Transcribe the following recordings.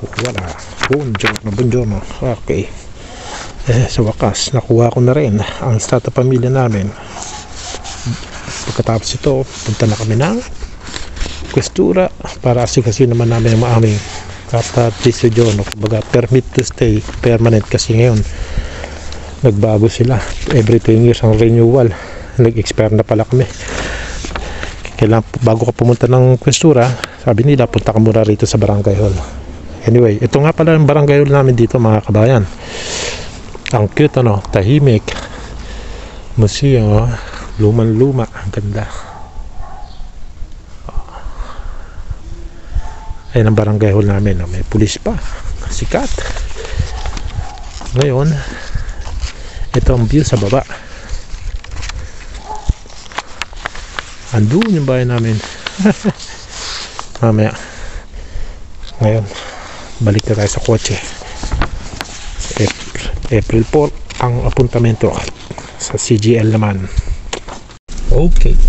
Wala. Buongiorno, buongiorno. Okay. Sa wakas, nakuha ko na rin ang startup pamilya namin. Pagkatapos ito, punta na kami ng Questura para asikasin naman namin ang aming Carta di Soggiorno. Kumbaga, permit to stay permanent kasi ngayon nagbago sila. Every 2 years ang renewal. Nag-expire na pala kami. Kailangan, bago ka pumunta ng Questura, sabi nila, punta ka muna rito sa Barangay Hall. Anyway, ito nga pala ang barangay namin dito, mga kabayan. Ang cute, ano, tahimik. Museo, lumang-luma, ang ganda. Ayan ang barangay hall namin, no? May pulis pa, sikat. Ngayon, ito ang view sa baba. Andun yung bahay namin. Mamaya. Ngayon, balik na tayo sa kotse. April 4 ang apuntamento sa CGL naman. Okay.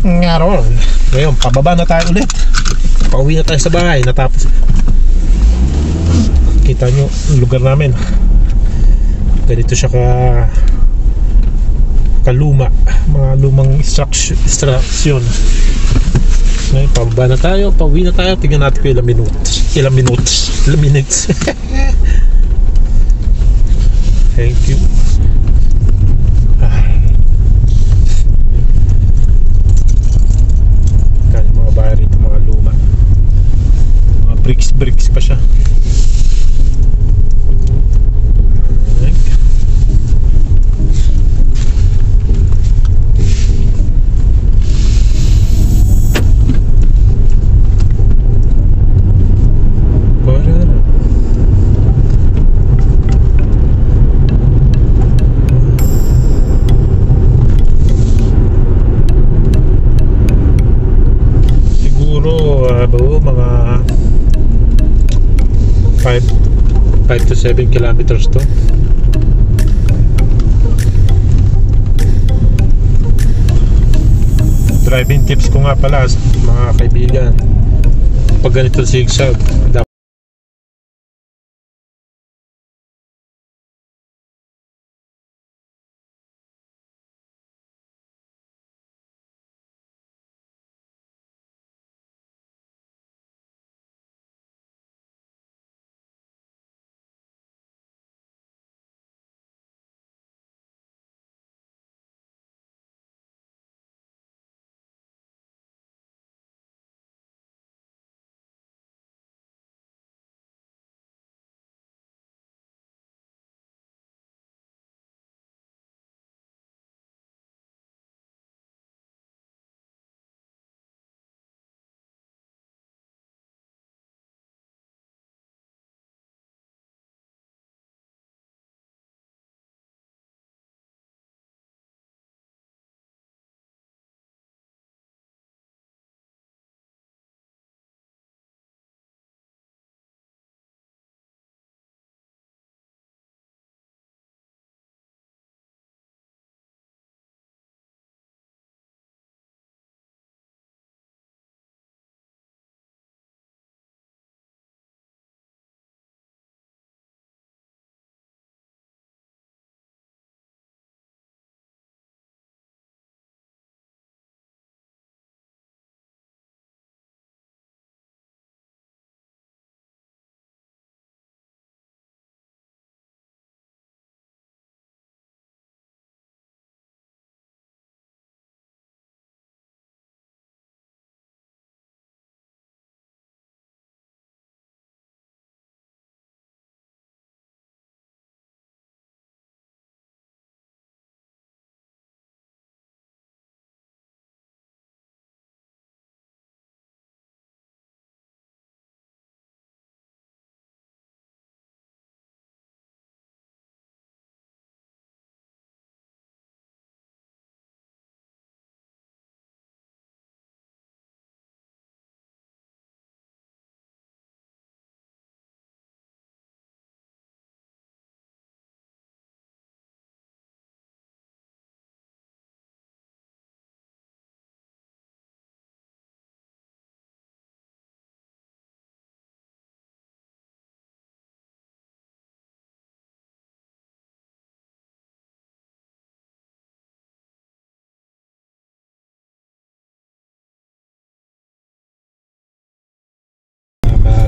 Ngayon, pababa na tayo ulit. Pauwi na tayo sa bahay. Natapos. Kita nyo yung lugar namin. Ganito siya kaluma. Mga lumang extraction. Ngayon, pababa na tayo, pauwi na tayo. Tingnan natin ko ilang minutes. Thank you. Kaya mga bahay rito, mga luma. Mga bricks pa siya. Mga 5 to 7 kilometers to. Driving tips ko nga pala, mga kaibigan, pag ganito zigzag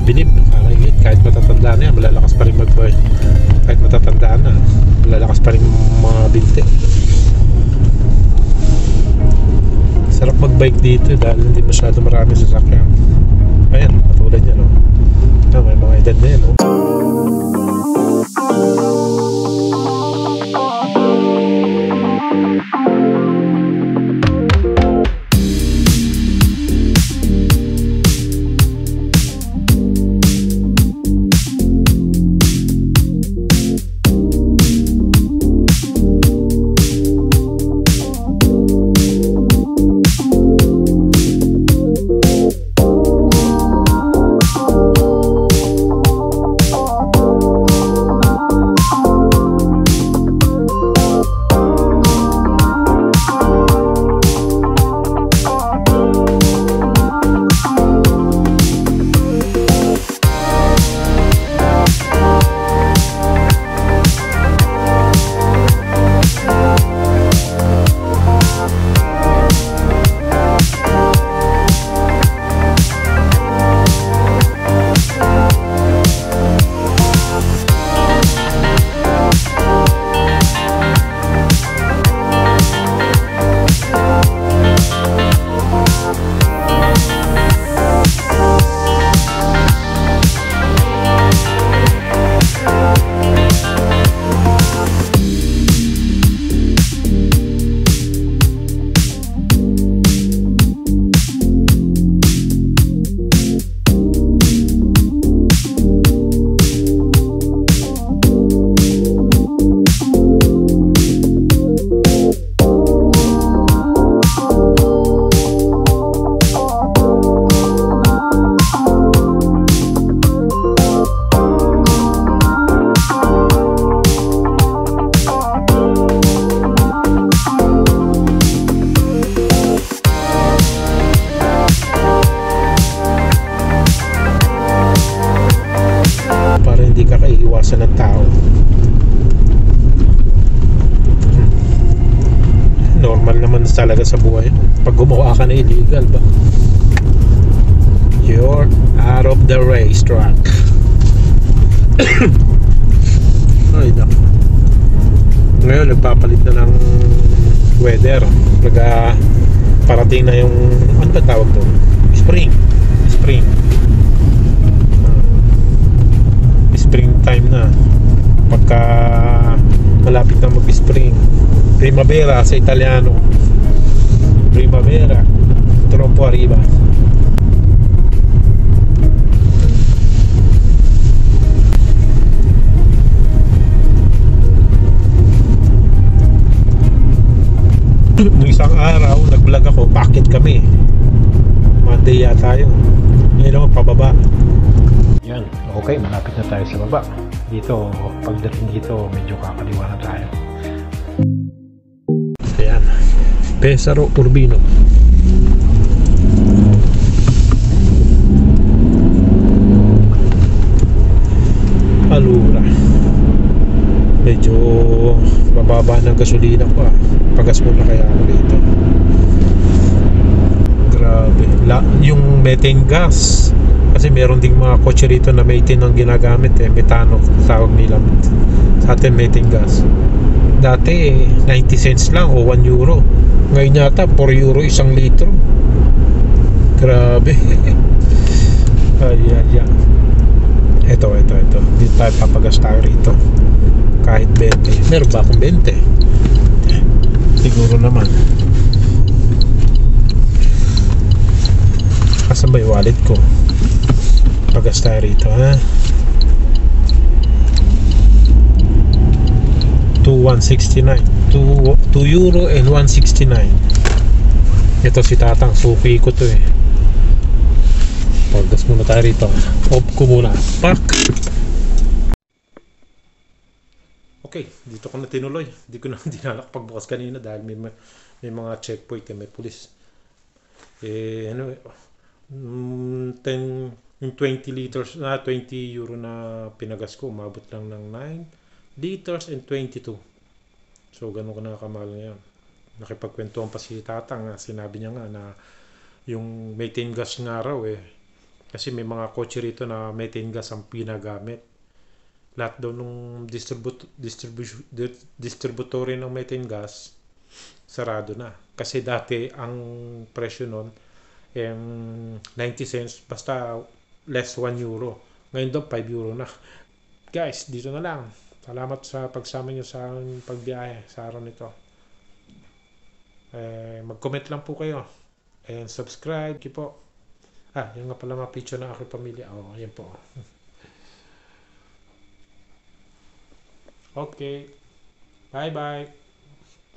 bilib. Kahit matatanda na yan, malalakas pa rin kahit matatanda na, malalakas pa rin mga binti. Sarap magbike dito dahil hindi masyado marami sasakyan. Ayan, patulad niya, no? May mga edad na yan, no? Ng tao. Normal naman talaga sa buhay. Pag gumawa ka na illegal ba, you're out of the racetrack. Ay naku. Ngayon nagpapalit na ng weather. Parating na yung ano ba tawag doon? Spring springtime na. Pagka malapit na mag-spring, primavera sa Italiano, primavera troppo arriba. Nung isang araw nag-vlog ako, bakit kami Monday yata yun, ngayon naman pababa. Yan, okay, malapit na tayo sa baba. Dito, pagdating dito, medyo kakaliwa na tayo. Ayan, Pesaro Urbino. Alura. Medyo mababa ng gasolina ko. Pagas muna kaya ako dito. Grabe. Yung methane gas. Kasi meron ding mga kotse rito na methane ang ginagamit metano tawag nila sa atin, methane gas. Dati 90 cents lang o 1 euro, ngayon yata 4 euro isang litro. Grabe. Ay. Ito dito tayo papagas tayo rito kahit 20. Meron ba akong 20? Siguro naman. Kasan ba yung wallet ko? Pagas tayo rito, ha? 2.169, 2 euro and 169. Ito si Tatang, suki ko to Pagas muna tayo rito. Off ko muna. Park. Okay, dito ko na tinuloy. Hindi ko na dinalak pagbukas kanina dahil may mga checkpoint, may pulis. Ano, 20 liters na 20 euro na pinagas ko, umabot lang ng 9 liters and 22. So ganun ko na kamahal ngayon. Nakipagkwentuhan pa si Tatang, sinabi niya nga na yung methane gas nga raw Kasi may mga kotse rito na methane gas ang pinagamit. Lahat daw nung distributory ng methane gas, sarado na. Kasi dati ang presyo nun, 90 cents, basta less 1 euro. Ngayon daw 5 euro na. Guys, dito na lang. Salamat sa pagsama nyo sa pagbiyahe sa araw nito. Mag-comment lang po kayo. And subscribe po. Yung nga pala mga picture ng aking pamilya. Yan po. Okay. Bye-bye.